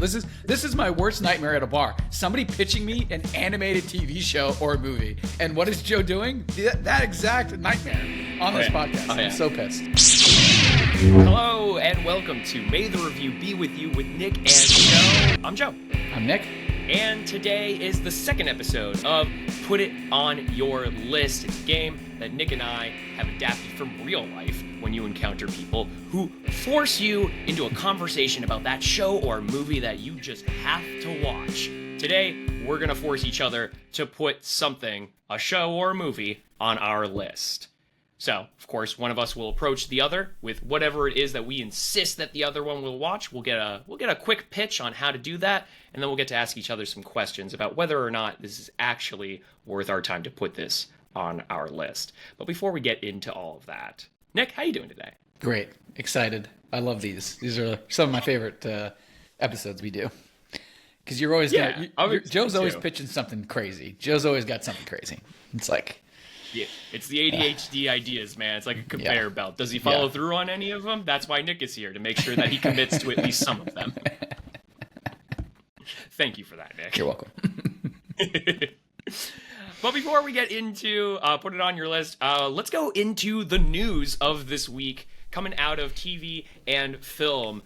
This is my worst nightmare at a bar. Somebody pitching me an animated TV show or a movie, and what is Joe doing? That exact nightmare on this podcast. I'm so pissed. Hello and welcome to May the Review Be With You with Nick and Joe. I'm Joe. I'm Nick. And today is the second episode of Put It On Your List. It's a game that Nick and I have adapted from real life when you encounter people who force you into a conversation about that show or movie that you just have to watch. Today, we're going to force each other to put something, a show or a movie, on our list. So, of course, one of us will approach the other with whatever it is that we insist that the other one will watch. We'll get a quick pitch on how to do that, and then we'll get to ask each other some questions about whether or not this is actually worth our time to put this on our list. But before we get into all of that, Nick, how you doing today? Great. Excited. I love these. These are some of my favorite episodes we do. Because you're always Joe's always pitching something crazy. Joe's always got something crazy. It's like... Yeah, it's the ADHD ideas, man. It's like a conveyor belt. Does he follow through on any of them? That's why Nick is here, to make sure that he commits to at least some of them. Thank you for that, Nick. You're welcome. But before we get into Put It On Your List, let's go into the news of this week coming out of TV and film.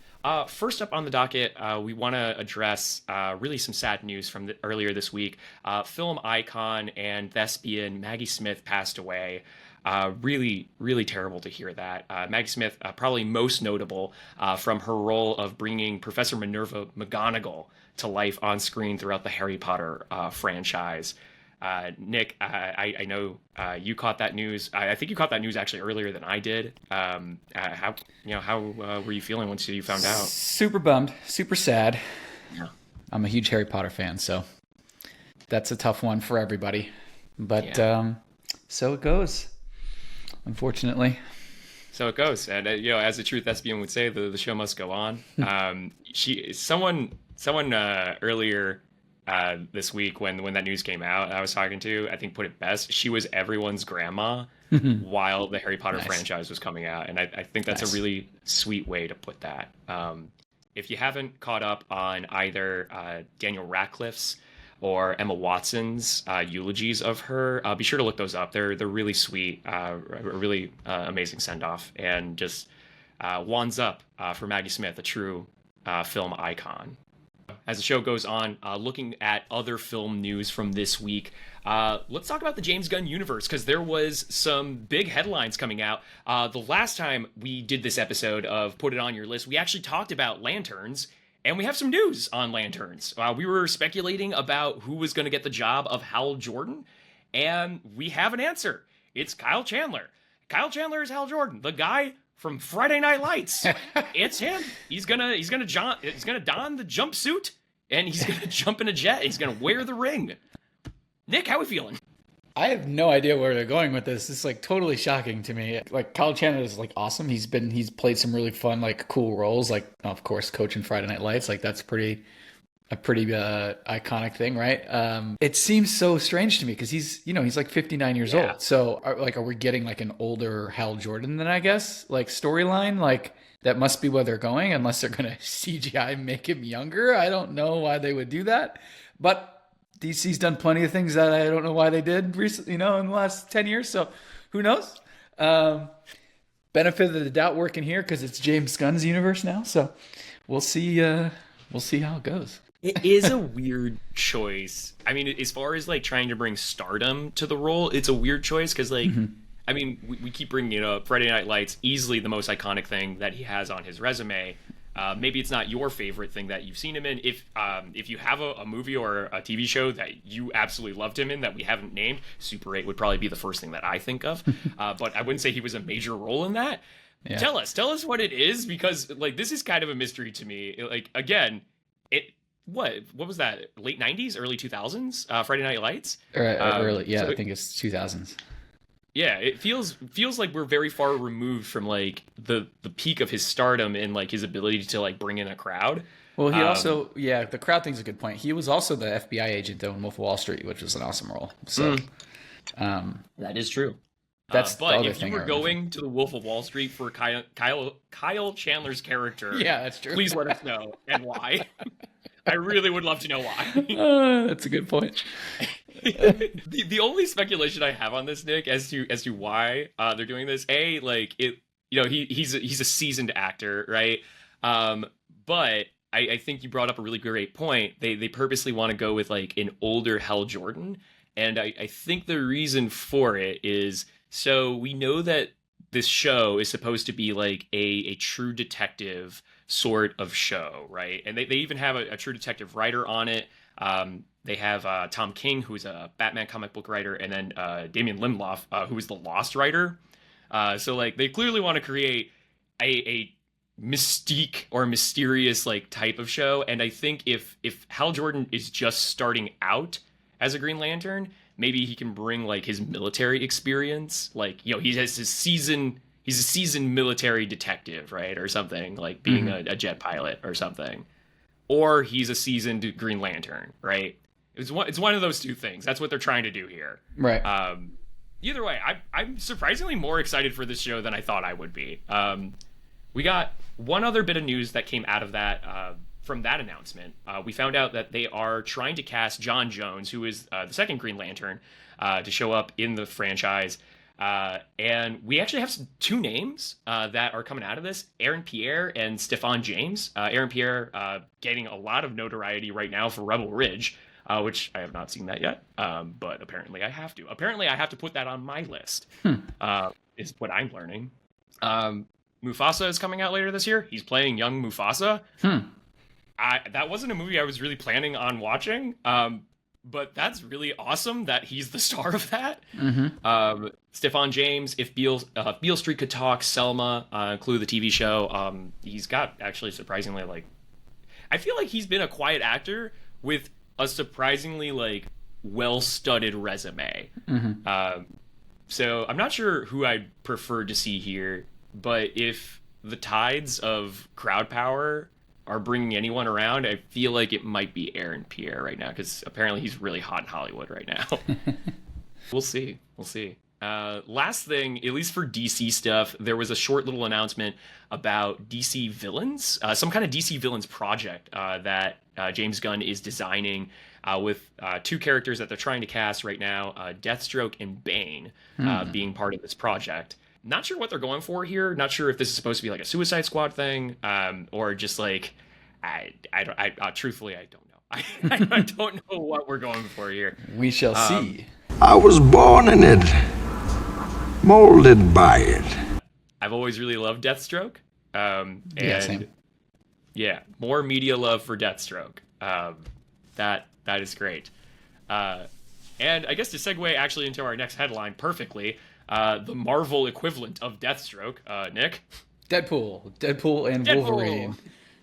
First up on the docket, we want to address really some sad news from earlier this week. Film icon and thespian Maggie Smith passed away. Really, really terrible to hear that. Maggie Smith, probably most notable from her role of bringing Professor Minerva McGonagall to life on screen throughout the Harry Potter franchise. Nick, I know you caught that news. I think you caught that news actually earlier than I did. How were you feeling once you found out? Super bummed, super sad. Yeah. I'm a huge Harry Potter fan, so that's a tough one for everybody. But so it goes, unfortunately. So it goes, and as a true thespian would say, the show must go on. Someone earlier. This week when that news came out, I was talking to, I think put it best. She was everyone's grandma while the Harry Potter franchise was coming out. And I think that's a really sweet way to put that. If you haven't caught up on either Daniel Radcliffe's or Emma Watson's eulogies of her, be sure to look those up. They're really sweet, a really amazing send-off, and just wands up for Maggie Smith, a true film icon. As the show goes on, looking at other film news from this week, let's talk about the James Gunn universe, because there was some big headlines coming out. The last time we did this episode of Put It On Your List, we actually talked about Lanterns, and we have some news on Lanterns. We were speculating about who was going to get the job of Hal Jordan, and we have an answer. It's Kyle Chandler. Kyle Chandler is Hal Jordan, the guy from Friday Night Lights. It's him. He's gonna don the jumpsuit, and he's gonna jump in a jet. He's gonna wear the ring. Nick, how we feeling? I have no idea where they're going with this. It's like totally shocking to me. Like, Kyle Chandler is like awesome. He's played some really fun, like, cool roles. Like, of course, coaching Friday Night Lights. Like, that's a pretty iconic thing, right? It seems so strange to me because he's like 59 years old. So are we getting like an older Hal Jordan then, I guess, like storyline? Like, that must be where they're going, unless they're going to CGI make him younger. I don't know why they would do that, but DC's done plenty of things that I don't know why they did recently, in the last 10 years. So who knows? Benefit of the doubt working here because it's James Gunn's universe now. So we'll see how it goes. It is a weird choice. I mean, as far as like trying to bring stardom to the role, it's a weird choice because like, I mean, we keep bringing it up. Friday Night Lights, easily the most iconic thing that he has on his resume. Maybe it's not your favorite thing that you've seen him in. If you have a movie or a TV show that you absolutely loved him in that we haven't named, Super 8 would probably be the first thing that I think of. But I wouldn't say he was a major role in that. Yeah. Tell us what it is, because like this is kind of a mystery to me. Like, again, what was that? Late 90s, early 2000s? Friday Night Lights? Early, I think it's 2000s. Yeah, it feels like we're very far removed from like the peak of his stardom and like his ability to like bring in a crowd. Well, he also, the crowd thing's a good point. He was also the FBI agent though in Wolf of Wall Street, which was an awesome role. So that is true. That's but if you were going to the Wolf of Wall Street for Kyle Chandler's character, yeah, that's true. Please let us know and why. I really would love to know why. That's a good point. The only speculation I have on this, Nick, as to why they're doing this, he's a seasoned actor, right? But I think you brought up a really great point. They purposely want to go with like an older Hal Jordan, and I think the reason for it is so we know that this show is supposed to be like a true detective sort of show, right? And they even have a true detective writer on it. They have Tom King, who's a Batman comic book writer, and then Damian Limloff, who is the Lost writer. So like they clearly want to create a mystique or mysterious like type of show. And I think if Hal Jordan is just starting out as a Green Lantern, maybe he can bring like his military experience. Like, he has he's a seasoned military detective, right? Or something, like being a jet pilot or something. Or he's a seasoned Green Lantern, right? It's one of those two things. That's what they're trying to do here. Right. Either way, I'm surprisingly more excited for this show than I thought I would be. We got one other bit of news that came out of that from that announcement. We found out that they are trying to cast John Jones, who is the second Green Lantern, to show up in the franchise. And we actually have two names that are coming out of this: Aaron Pierre and Stefan James. Aaron Pierre getting a lot of notoriety right now for Rebel Ridge, which I have not seen that yet, but apparently I have to. Apparently I have to put that on my list, is what I'm learning. Mufasa is coming out later this year. He's playing young Mufasa. That wasn't a movie I was really planning on watching, but that's really awesome that he's the star of that. Stefan James, if Beale Street Could Talk, Selma, Clue the TV show, he's got actually surprisingly like, I feel like he's been a quiet actor with a surprisingly like well-studded resume. So I'm not sure who I'd prefer to see here, but if the tides of crowd power are bringing anyone around, I feel like it might be Aaron Pierre right now, because apparently he's really hot in Hollywood right now. We'll see. Last thing, at least for DC stuff, there was a short little announcement about DC villains, some kind of DC villains project that James Gunn is designing with two characters that they're trying to cast right now, Deathstroke and Bane, being part of this project. Not sure what they're going for here. Not sure if this is supposed to be like a Suicide Squad thing, or just like, truthfully, I don't know. I don't know what we're going for here. We shall see. I was born in it, molded by it. I've always really loved Deathstroke. Same. Yeah, more media love for Deathstroke. That is great. And I guess to segue actually into our next headline perfectly, the Marvel equivalent of Deathstroke, Nick. Deadpool and Wolverine.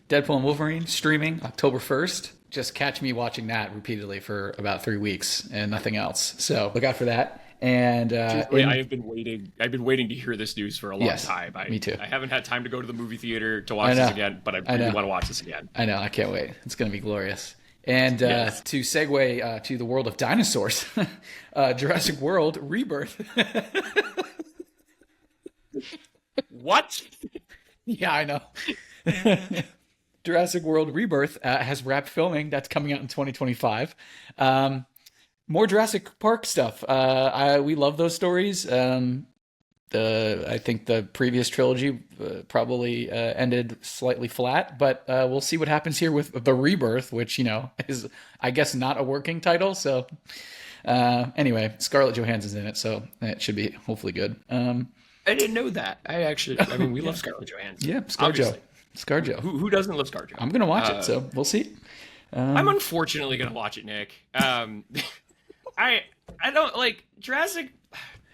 Deadpool and Wolverine streaming October 1st. Just catch me watching that repeatedly for about 3 weeks and nothing else. So look out for that. And I've been waiting to hear this news for a long time. Me too. I haven't had time to go to the movie theater to watch this again, but I really want to watch this again. I know. I can't wait. It's going to be glorious. And to segue to the world of dinosaurs, Jurassic World Rebirth. What? Yeah, I know. Jurassic World Rebirth has wrapped filming. That's coming out in 2025. More Jurassic Park stuff. We love those stories. I think the previous trilogy probably ended slightly flat, but we'll see what happens here with the Rebirth, which, is, I guess, not a working title. So anyway, Scarlett Johansson's in it, so it should be hopefully good. I didn't know that. We love Scarlett Johansson. Yeah, ScarJo. Who doesn't love ScarJo? I'm going to watch it, so we'll see. I'm unfortunately going to watch it, Nick. I don't like Jurassic.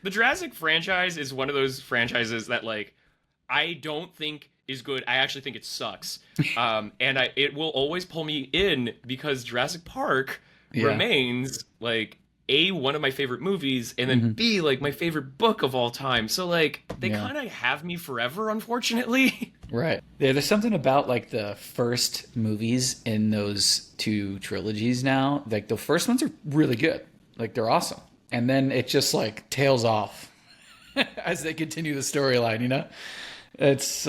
The Jurassic franchise is one of those franchises that like I don't think is good. I actually think it sucks. And it will always pull me in because Jurassic Park remains like one of my favorite movies, and then B, like my favorite book of all time. So like they kind of have me forever, unfortunately. Right. Yeah, there's something about like the first movies in those two trilogies now. Like the first ones are really good. Like they're awesome. And then it just like tails off as they continue the storyline, It's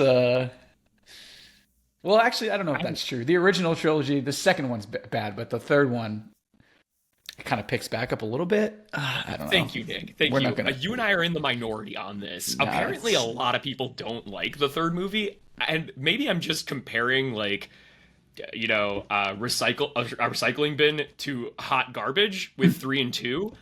Well, actually, I don't know if that's true. The original trilogy, the second one's bad, but the third one, it kind of picks back up a little bit. I don't know. Thank you, Nick. Thank you. You and I are in the minority on this. Nah, apparently, a lot of people don't like the third movie, and maybe I'm just comparing like, you know, a recycling bin to hot garbage with 3 and 2.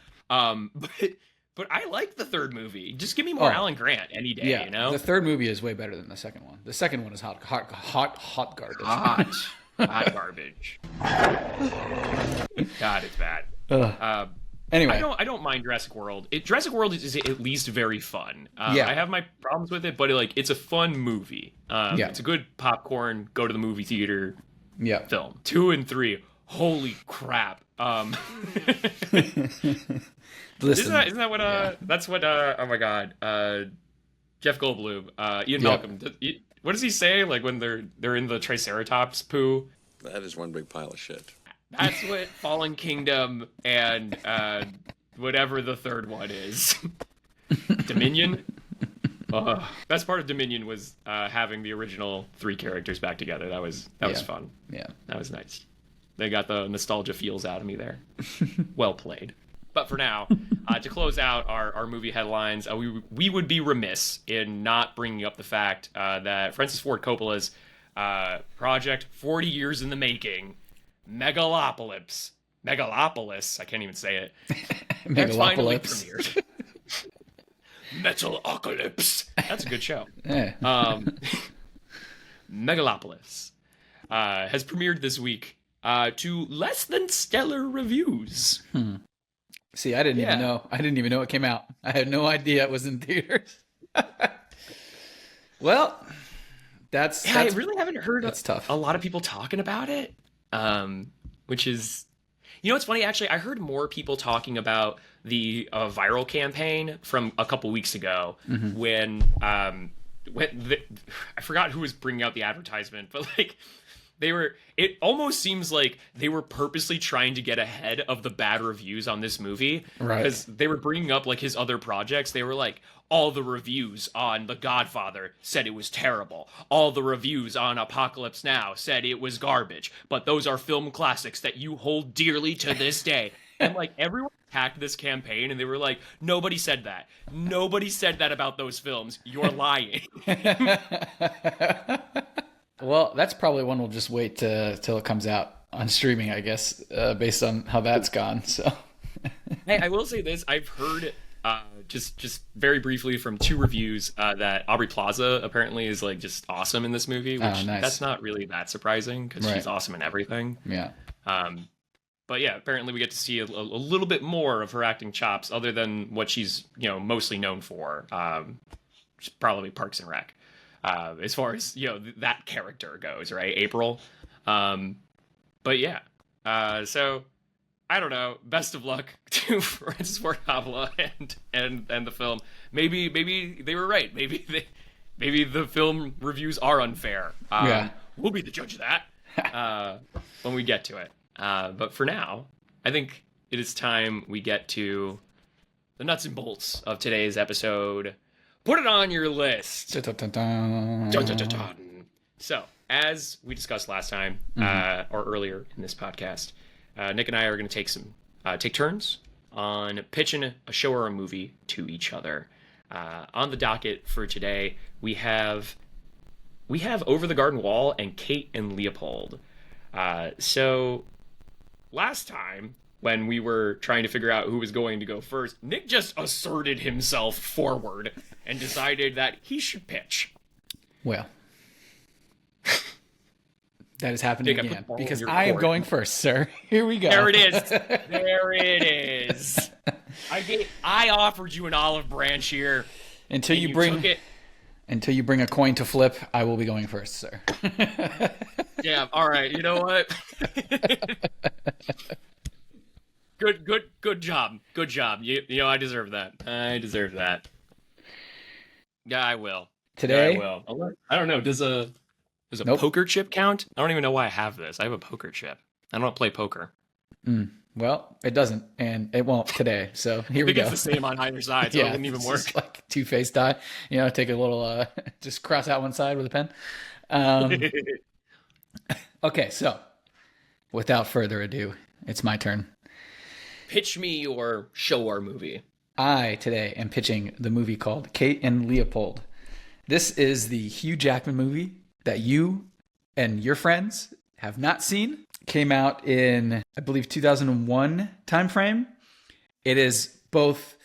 But I like the third movie. Just give me more Alan Grant any day. Yeah, you know, the third movie is way better than the second one. The second one is hot garbage. Hot garbage. God, it's bad. Anyway, I don't mind Jurassic World. Jurassic World is at least very fun. Yeah. I have my problems with it, but it's a fun movie. It's a good popcorn, go to the movie theater film. 2 and 3, holy crap. Listen, isn't that what that's what oh my god, Jeff Goldblum, Ian Malcolm, what does he say like when they're in the Triceratops poo? That is one big pile of shit. That's what Fallen Kingdom and whatever the third one is. Dominion. Best part of Dominion was having the original 3 characters back together. That was fun. Yeah, that was nice. They got the nostalgia feels out of me there. Well played. But for now, to close out our movie headlines, we would be remiss in not bringing up the fact that Francis Ford Coppola's project, 40 years in the making, Megalopolis, I can't even say it. Megalopolis. Finally premiered. Metalocalypse. That's a good show. Yeah. Megalopolis has premiered this week to less than stellar reviews. See, I didn't even know. I didn't even know it came out. I had no idea it was in theaters. Well, that's I really haven't heard tough. A lot of people talking about it. Which is, it's funny, actually, I heard more people talking about the viral campaign from a couple weeks ago when I forgot who was bringing out the advertisement, but it almost seems like they were purposely trying to get ahead of the bad reviews on this movie. Right. Because they were bringing up his other projects. They were like, all the reviews on The Godfather said it was terrible. All the reviews on Apocalypse Now said it was garbage. But those are film classics that you hold dearly to this day. And everyone attacked this campaign and they were like, nobody said that. Nobody said that about those films. You're lying. Well, that's probably one we'll just wait till it comes out on streaming, I guess, based on how that's gone. So, hey, I will say this: I've heard just very briefly from 2 reviews that Aubrey Plaza apparently is just awesome in this movie, which nice. That's not really that surprising because she's awesome in everything. Yeah. But yeah, apparently we get to see a little bit more of her acting chops, other than what she's mostly known for, probably Parks and Rec. As far as that character goes, right? April. But yeah. So I don't know. Best of luck to Francis Ford Coppola and the film. Maybe they were right. Maybe the film reviews are unfair. We'll be the judge of that when we get to it. But for now, I think it is time we get to the nuts and bolts of today's episode. Put it on your list. Dun, dun, dun. So, as we discussed last time, or earlier in this podcast, Nick and I are going to take turns on pitching a show or a movie to each other. On the docket for today, we have Over the Garden Wall and Kate and Leopold. So, last time, when we were trying to figure out who was going to go first, Nick just asserted himself forward and decided that he should pitch. Well, that is happening again because I am going first, sir. Here we go. There it is. There it is. I offered you an olive branch here. Until you bring a coin to flip, I will be going first, sir. Yeah. All right. You know what? Good job. Good job. I deserve that. Yeah, I will. Today? Yeah, I will. I don't know. Does a poker chip count? I don't even know why I have this. I have a poker chip. I don't play poker. Well, it doesn't, and it won't today. So here we go. It's the same on either side, so it wouldn't even work. It's like two-faced die. Take a little, just cross out one side with a pen. Okay, so without further ado, it's my turn. Pitch me your show or movie. I today am pitching the movie called Kate and Leopold. This is the Hugh Jackman movie that you and your friends have not seen. Came out in, I believe, 2001 timeframe. It is both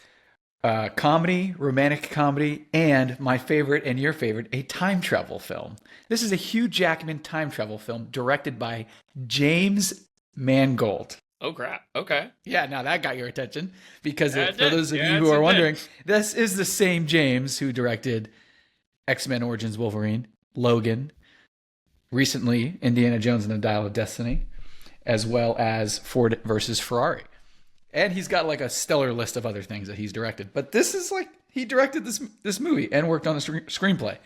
comedy, romantic comedy, and my favorite and your favorite, a time travel film. This is a Hugh Jackman time travel film directed by James Mangold. Oh, crap. Okay. Yeah, now that got your attention because Yeah, for those of you who are wondering, this is the same James who directed X-Men Origins Wolverine, Logan, recently Indiana Jones and the Dial of Destiny, as well as Ford versus Ferrari. And he's got like a stellar list of other things that he's directed. But this is like, he directed this movie and worked on the screenplay.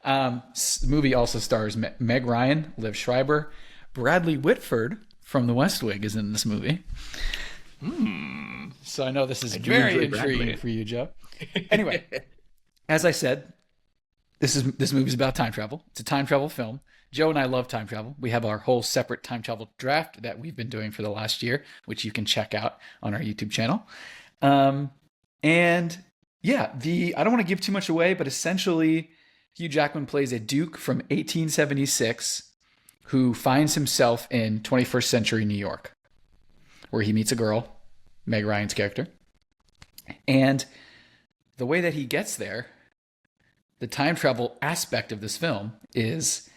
The movie also stars Meg Ryan, Liv Schreiber, Bradley Whitford from The West Wing is in this movie. So I know this is very intriguing for you, Joe. Anyway, as I said, this movie's about time travel. It's a time travel film. Joe and I love time travel. We have our whole separate time travel draft that we've been doing for the last year, which you can check out on our YouTube channel. And yeah, I don't want to give too much away, but essentially Hugh Jackman plays a duke from 1876 who finds himself in 21st century New York, where he meets a girl, Meg Ryan's character. And the way that he gets there, the time travel aspect of this film is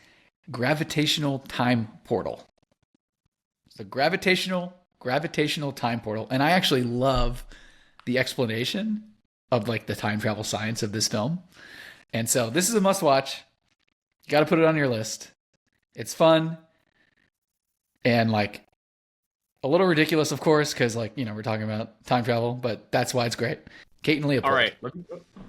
gravitational time portal. The gravitational time portal. And I actually love the explanation of like the time travel science of this film. And so this is a must watch. You got to put it on your list. It's fun and like a little ridiculous, of course, because like, you know, we're talking about time travel, but that's why it's great. Kate and Leopold. All right,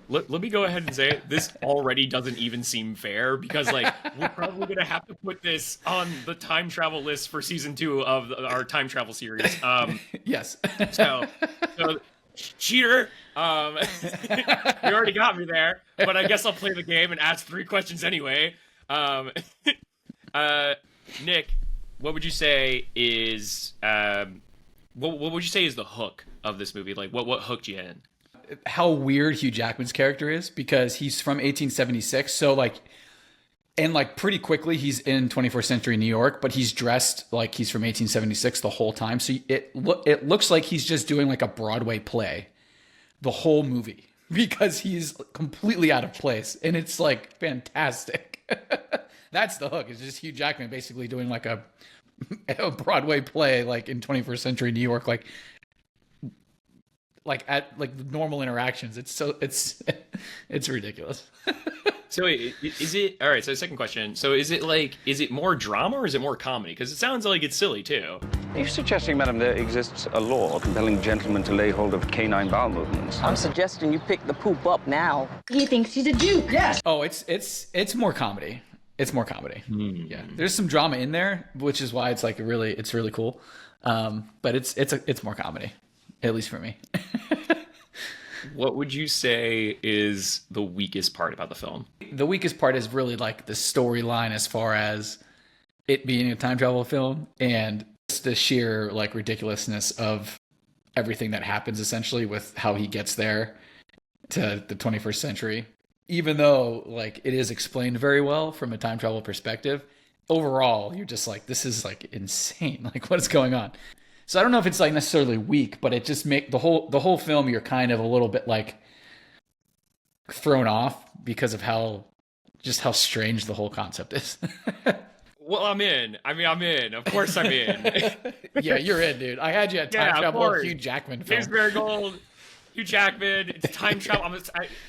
let me go ahead and say it. This already doesn't even seem fair because like we're probably gonna have to put this on the time travel list for season 2 of our time travel series. Yes. So cheater. You already got me there, but I guess I'll play the game and ask 3 questions anyway. Nick, what would you say is what would you say is the hook of this movie? Like what hooked you in? How weird Hugh Jackman's character is because he's from 1876. So like, and like pretty quickly he's in 21st century New York, but he's dressed like he's from 1876 the whole time. So it looks like he's just doing like a Broadway play the whole movie because he's completely out of place. And it's like fantastic. That's the hook. It's just Hugh Jackman basically doing like a Broadway play, like in 21st century New York, like at like normal interactions. It's ridiculous. So is it all right? So second question. So is it more drama or is it more comedy? Because it sounds like it's silly too. Are you suggesting, madam, there exists a law compelling gentlemen to lay hold of canine bowel movements? I'm suggesting you pick the poop up now. He thinks he's a duke. Yes. Oh, it's more comedy. It's more comedy. Yeah, there's some drama in there, which is why it's like it's really cool. But it's more comedy, at least for me. What would you say is the weakest part about the film? The weakest part is really like the storyline as far as it being a time travel film and just the sheer like ridiculousness of everything that happens essentially with how he gets there to the 21st century. Even though like it is explained very well from a time travel perspective, overall you're just like, this is like insane. Like what is going on? So I don't know if it's like necessarily weak, but it just the whole film you're kind of a little bit like thrown off because of how strange the whole concept is. Well, I'm in. I mean, I'm in. Of course I'm in. Yeah, you're in, dude. I had you at time travel Hugh Jackman film. James Marigold, Hugh Jackman. It's time travel.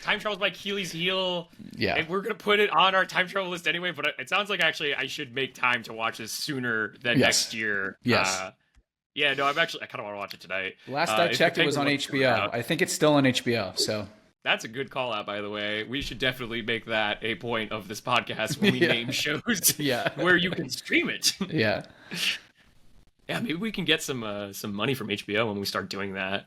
Time travel's my Achilles heel. Yeah. And we're going to put it on our time travel list anyway, but it sounds like actually I should make time to watch this sooner than next year. Yes. Yeah, no, I kind of want to watch it tonight. Last I checked, it was on HBO. I think it's still on HBO, so. That's a good call out, by the way. We should definitely make that a point of this podcast when we name shows where you can stream it. Yeah. Yeah, maybe we can get some money from HBO when we start doing that.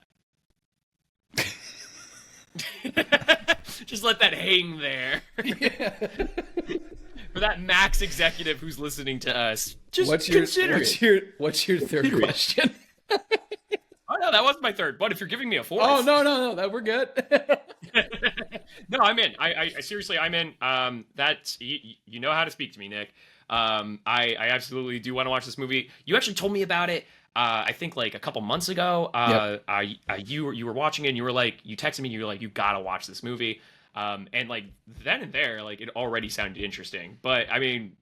Just let that hang there. Yeah. for that Max executive who's listening to us, just What's consider it. What's your third question? Oh no, that wasn't my third. But if you're giving me a fourth, Oh no, that we're good. no, I'm in. I seriously, I'm in. That's you know how to speak to me, Nick. I absolutely do want to watch this movie. You actually told me about it. I think like a couple months ago. You were watching it and you were like, you texted me and you were like, you gotta watch this movie. And like then and there, like it already sounded interesting. But I mean,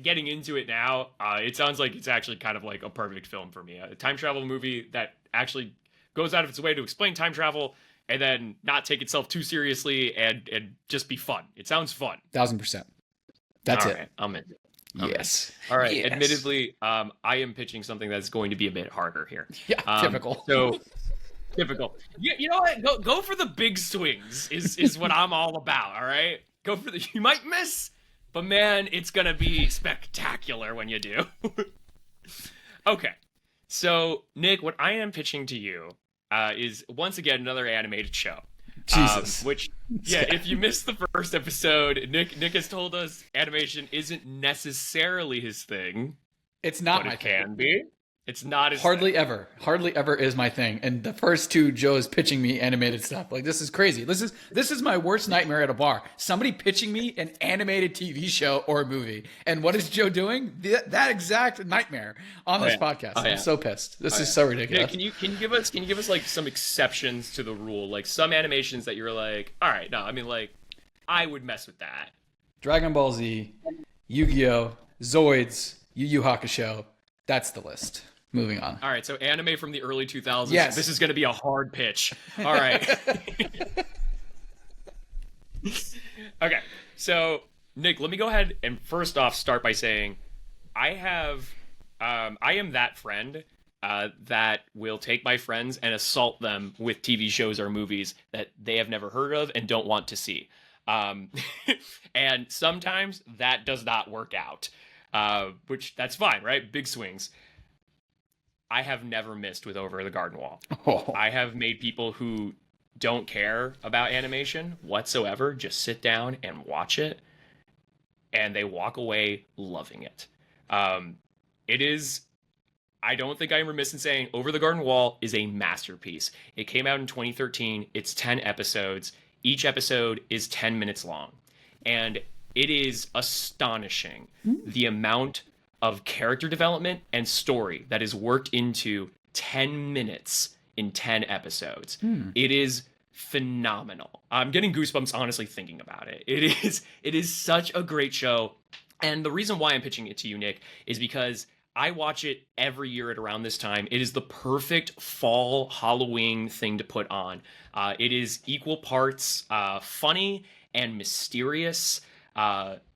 getting into it now, it sounds like it's actually kind of like a perfect film for me. A time travel movie that actually goes out of its way to explain time travel and then not take itself too seriously and just be fun. It sounds fun. 1000%. That's All it. right, I'm in. Yes. All right. Yes. Admittedly, I am pitching something that's going to be a bit harder here. Yeah, typical. So typical. You know what? Go for the big swings is what I'm all about. All right. Go for the. You might miss, but man, it's gonna be spectacular when you do. Okay. So Nick, what I am pitching to you is once again another animated show. Jesus. Which, yeah, if you missed the first episode, Nick has told us animation isn't necessarily his thing. It's not but my it can be. It's not his Hardly thing. hardly ever is my thing. And the first two, Joe is pitching me animated stuff. Like, this is crazy. This is my worst nightmare at a bar. Somebody pitching me an animated TV show or a movie. And what is Joe doing? That exact nightmare on this podcast. I'm so pissed. This is so ridiculous. Yeah, can you give us like some exceptions to the rule? Like some animations that you're like, all right, no, I mean like I would mess with that. Dragon Ball Z, Yu-Gi-Oh, Zoids, Yu Yu Hakusho. That's the list. Moving on. All right, so anime from the early 2000s. Yes. This is going to be a hard pitch. All right. Okay, so Nick, let me go ahead and first off start by saying I am that friend that will take my friends and assault them with TV shows or movies that they have never heard of and don't want to see. And sometimes that does not work out, which that's fine, right? Big swings. I have never missed with Over the Garden Wall. Oh. I have made people who don't care about animation whatsoever just sit down and watch it, and they walk away loving it. It is, I don't think I'm remiss in saying, Over the Garden Wall is a masterpiece. It came out in 2013. It's 10 episodes. Each episode is 10 minutes long. And it is astonishing the amount of character development and story that is worked into 10 minutes in 10 episodes. It is phenomenal. I'm getting goosebumps honestly thinking about it. It is such a great show. And the reason why I'm pitching it to you, Nick, is because I watch it every year at around this time. It is the perfect fall Halloween thing to put on. It is equal parts funny and mysterious.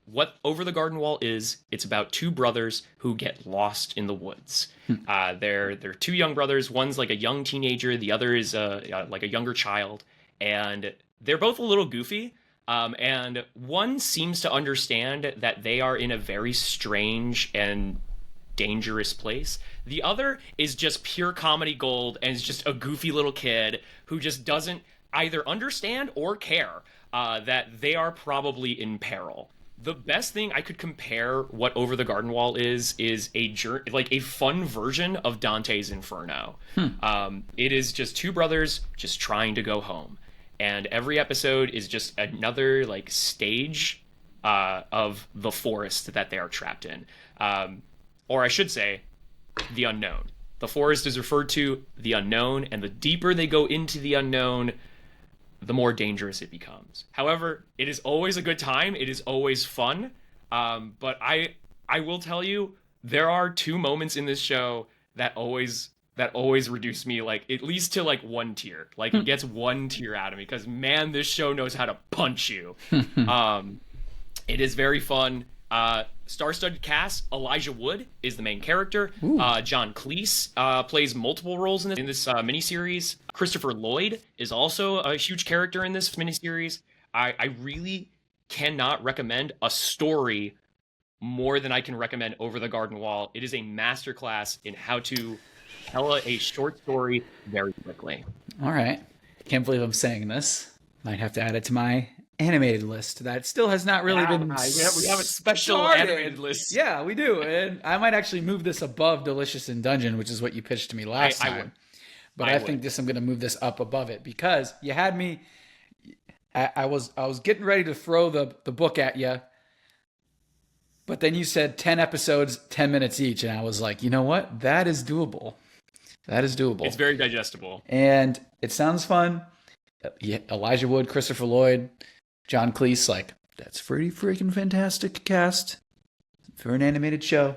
What Over the Garden Wall is, it's about two brothers who get lost in the woods. They're two young brothers. One's like a young teenager. The other is like a younger child. And they're both a little goofy. And one seems to understand that they are in a very strange and dangerous place. The other is just pure comedy gold and is just a goofy little kid who just doesn't either understand or care that they are probably in peril. The best thing I could compare what Over the Garden Wall is a fun version of Dante's Inferno. It is just two brothers just trying to go home, and every episode is just another like stage of the forest that they are trapped in, or I should say, the unknown. The forest is referred to the unknown, and the deeper they go into the unknown, the more dangerous it becomes. However, it is always a good time. It is always fun. But I will tell you, there are two moments in this show that always reduce me like at least to like one tier. Like it gets one tier out of me because man, this show knows how to punch you. It is very fun. Star-studded cast. Elijah Wood is the main character. John Cleese plays multiple roles in this miniseries. Christopher Lloyd is also a huge character in this miniseries. I really cannot recommend a story more than I can recommend Over the Garden Wall. It is a masterclass in how to tell a short story very quickly. All right. Can't believe I'm saying this. Might have to add it to my animated list that still has not really been. We have a special started. animated list. Yeah, we do, and I might actually move this above Delicious in Dungeon, which is what you pitched to me last time. would. But I think I'm going to move this up above it because you had me. I was getting ready to throw the book at you, but then you said 10 episodes, 10 minutes each, and I was like, you know what? That is doable. It's very digestible, and it sounds fun. Elijah Wood, Christopher Lloyd, John Cleese, like, that's pretty freaking fantastic cast for an animated show.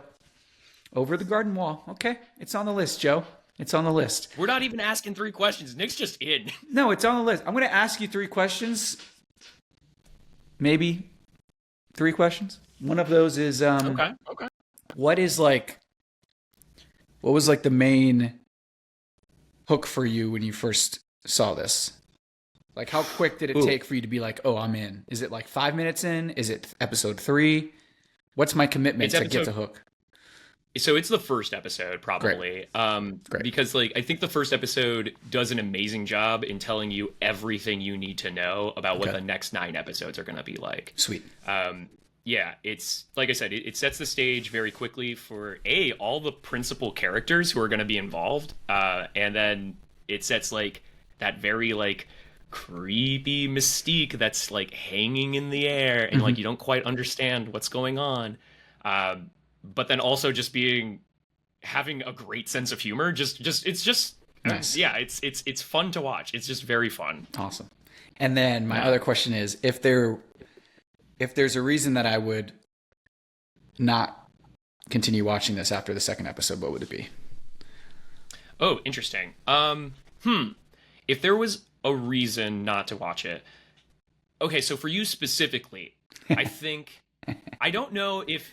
Over the Garden Wall. Okay, it's on the list, Joe. It's on the list. We're not even asking 3 questions. Nick's just in. No, it's on the list. I'm going to ask you 3 questions. Maybe 3 questions. One of those is, Okay. what was like the main hook for you when you first saw this? Like, how quick did it take for you to be like, oh, I'm in? Is it like 5 minutes in? Is it episode 3? What's my commitment to get the hook? So it's the first episode, probably. Great. Because, like, I think the first episode does an amazing job in telling you everything you need to know about what the next 9 episodes are going to be like. Sweet. Yeah, it's, like I said, it sets the stage very quickly for, all the principal characters who are going to be involved. And then it sets, like, that very, like, creepy mystique that's like hanging in the air and like you don't quite understand what's going on, but then also just having a great sense of humor. It's just nice. Yeah, it's fun to watch. It's just very fun. Awesome. And then my other question is, if there's a reason that I would not continue watching this after the second episode, what would it be? Oh, interesting. If there was a reason not to watch it. Okay, so for you specifically, I think I don't know if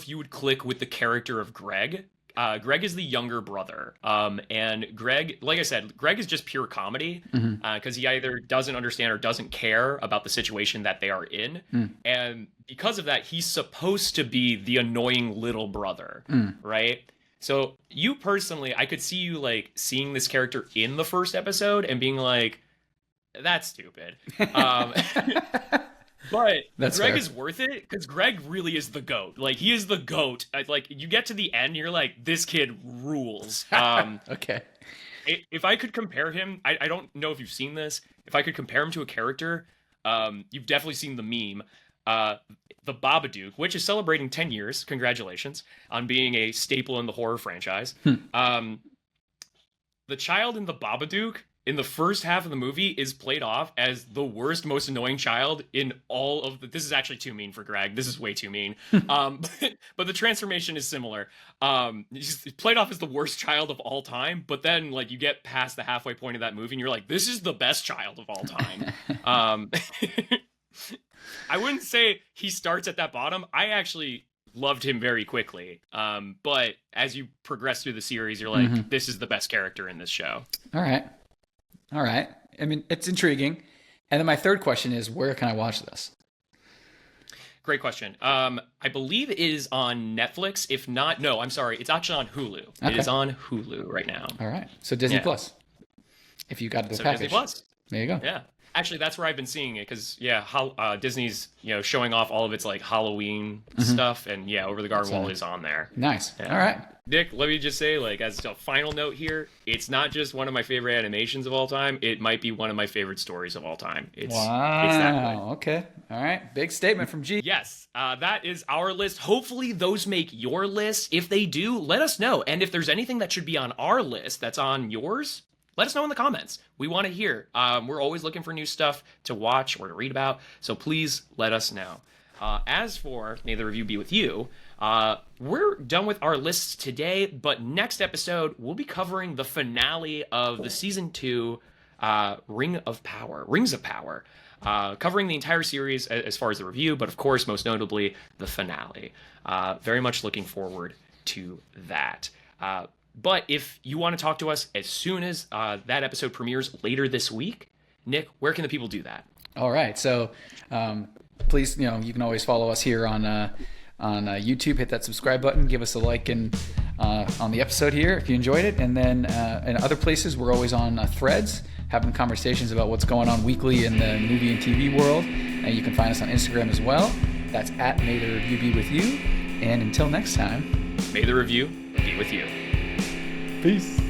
you would click with the character of Greg. Greg is the younger brother. And Greg, like I said, Greg is just pure comedy because he either doesn't understand or doesn't care about the situation that they are in. And because of that, he's supposed to be the annoying little brother, right? So you personally, I could see you like seeing this character in the first episode and being like, that's stupid. But That's Greg fair. is worth it because Greg really is the GOAT. Like, he is the GOAT. Like, you get to the end, and you're like, this kid rules. Okay. If I could compare him, I don't know if you've seen this. If I could compare him to a character, you've definitely seen the meme. The Babadook, which is celebrating 10 years, congratulations, on being a staple in the horror franchise. The child in the Babadook, in the first half of the movie, is played off as the worst, most annoying child in all of the... This is actually too mean for Greg. This is way too mean. But the transformation is similar. He's played off as the worst child of all time, but then, like, you get past the halfway point of that movie, and you're like, this is the best child of all time. I wouldn't say he starts at that bottom. I actually loved him very quickly. But as you progress through the series, you're like, this is the best character in this show. All right. I mean, it's intriguing. And then my third question is, where can I watch this? Great question. I believe it is on Netflix. If not, no, I'm sorry. It's actually on Hulu. Okay. It is on Hulu right now. All right. So Disney Plus. If you got the package. Disney Plus. There you go. Yeah. Actually, that's where I've been seeing it because, Disney's, showing off all of its, like, Halloween stuff. And, Over the Garden Wall is on there. Nice. Yeah. All right. Nick, let me just say, like, as a final note here, it's not just one of my favorite animations of all time. It might be one of my favorite stories of all time. It's that good. Okay. All right. Big statement from G. Yes, that is our list. Hopefully those make your list. If they do, let us know. And if there's anything that should be on our list that's on yours, let us know in the comments. We want to hear. We're always looking for new stuff to watch or to read about, so please let us know. As for May the Review Be With You, we're done with our lists today, but next episode, we'll be covering the finale of the Season 2 Rings of Power. Covering the entire series as far as the review, but of course, most notably, the finale. Very much looking forward to that. But if you want to talk to us as soon as that episode premieres later this week, Nick, where can the people do that? All right. So please, you can always follow us here on YouTube. Hit that subscribe button. Give us a like and on the episode here if you enjoyed it. And then in other places, we're always on Threads, having conversations about what's going on weekly in the movie and TV world. And you can find us on Instagram as well. That's at May the Review Be With You. And until next time, may the review be with you. Peace.